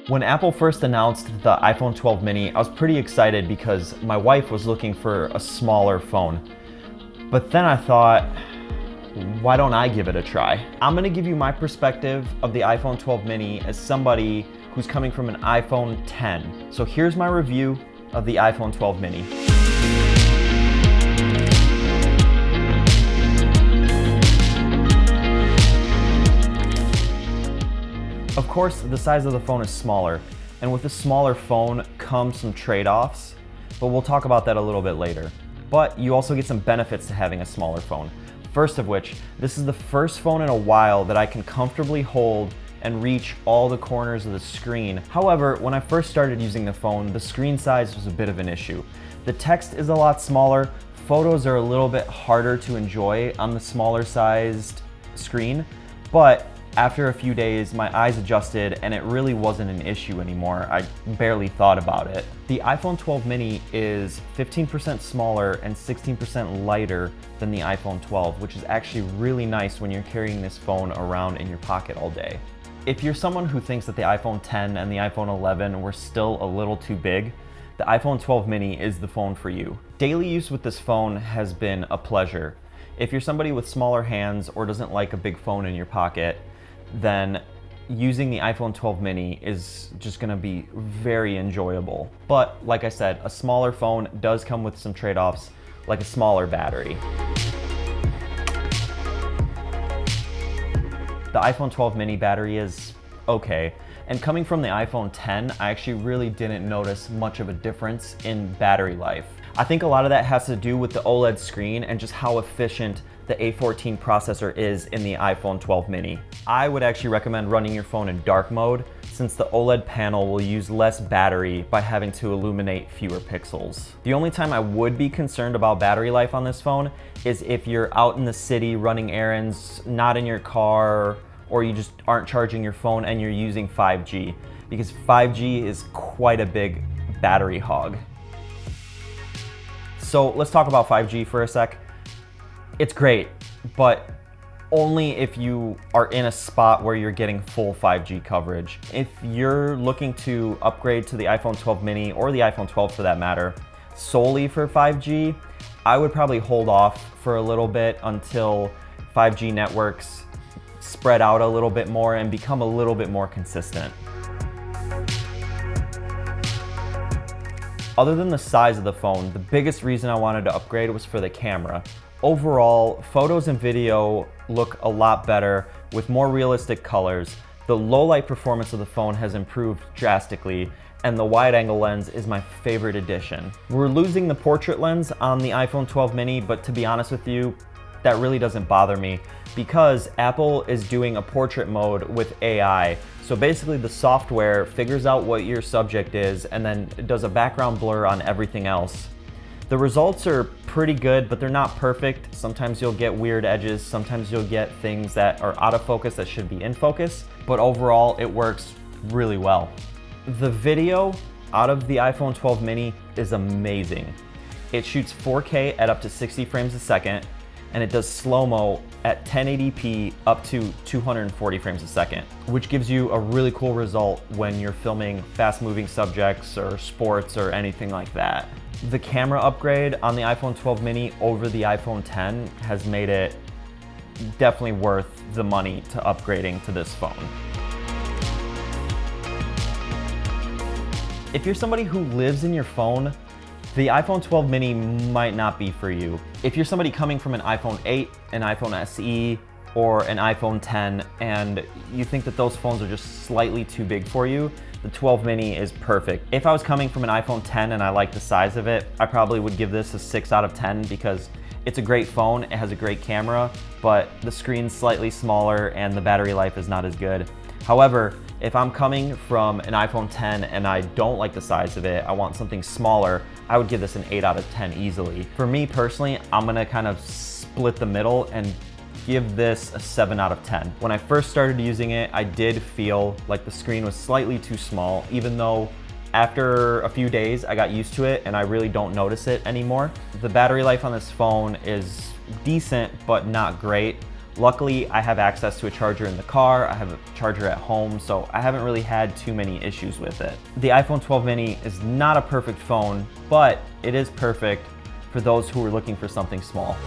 When Apple first announced the iPhone 12 mini, I was pretty excited because my wife was looking for a smaller phone. But then I thought, why don't I give it a try? I'm gonna give you my perspective of the iPhone 12 mini as somebody who's coming from an iPhone 10. So here's my review of the iPhone 12 mini. Of course, the size of the phone is smaller, and with a smaller phone comes some trade-offs, but we'll talk about that a little bit later. But you also get some benefits to having a smaller phone. First of which, this is the first phone in a while that I can comfortably hold and reach all the corners of the screen. However, when I first started using the phone, the screen size was a bit of an issue. The text is a lot smaller, photos are a little bit harder to enjoy on the smaller sized screen, but after a few days, my eyes adjusted and it really wasn't an issue anymore. I barely thought about it. The iPhone 12 mini is 15% smaller and 16% lighter than the iPhone 12, which is actually really nice when you're carrying this phone around in your pocket all day. If you're someone who thinks that the iPhone 10 and the iPhone 11 were still a little too big, the iPhone 12 mini is the phone for you. Daily use with this phone has been a pleasure. If you're somebody with smaller hands or doesn't like a big phone in your pocket, then using the iPhone 12 mini is just gonna be very enjoyable. But like I said, a smaller phone does come with some trade-offs, like a smaller battery. The iPhone 12 mini battery is okay. And coming from the iPhone 10, I actually really didn't notice much of a difference in battery life. I think a lot of that has to do with the OLED screen and just how efficient the A14 processor is in the iPhone 12 mini. I would actually recommend running your phone in dark mode since the OLED panel will use less battery by having to illuminate fewer pixels. The only time I would be concerned about battery life on this phone is if you're out in the city running errands, not in your car, or you just aren't charging your phone and you're using 5G, because 5G is quite a big battery hog. So let's talk about 5G for a sec. It's great, but only if you are in a spot where you're getting full 5G coverage. If you're looking to upgrade to the iPhone 12 mini or the iPhone 12 for that matter, solely for 5G, I would probably hold off for a little bit until 5G networks spread out a little bit more and become a little bit more consistent. Other than the size of the phone, the biggest reason I wanted to upgrade was for the camera. Overall, photos and video look a lot better with more realistic colors. The low light performance of the phone has improved drastically, and the wide angle lens is my favorite addition. We're losing the portrait lens on the iPhone 12 mini, but to be honest with you, that really doesn't bother me because Apple is doing a portrait mode with AI. So basically the software figures out what your subject is and then does a background blur on everything else. The results are pretty good, but they're not perfect. Sometimes you'll get weird edges, sometimes you'll get things that are out of focus that should be in focus, but overall it works really well. The video out of the iPhone 12 mini is amazing. It shoots 4K at up to 60 frames a second, and it does slow-mo at 1080p up to 240 frames a second, which gives you a really cool result when you're filming fast-moving subjects or sports or anything like that. The camera upgrade on the iPhone 12 mini over the iPhone 10 has made it definitely worth the money to upgrading to this phone. If you're somebody who lives in your phone, the iPhone 12 mini might not be for you. If you're somebody coming from an iPhone 8, an iPhone SE, or an iPhone 10, and you think that those phones are just slightly too big for you, the 12 mini is perfect. If I was coming from an iPhone 10 and I like the size of it, I probably would give this a 6 out of 10 because it's a great phone, it has a great camera, but the screen's slightly smaller and the battery life is not as good. However, if I'm coming from an iPhone 10 and I don't like the size of it, I want something smaller, I would give this an 8 out of 10 easily. For me personally, I'm gonna kind of split the middle and give this a 7 out of 10. When I first started using it, I did feel like the screen was slightly too small, even though after a few days I got used to it and I really don't notice it anymore. The battery life on this phone is decent, but not great. Luckily, I have access to a charger in the car, I have a charger at home, so I haven't really had too many issues with it. The iPhone 12 mini is not a perfect phone, but it is perfect for those who are looking for something small.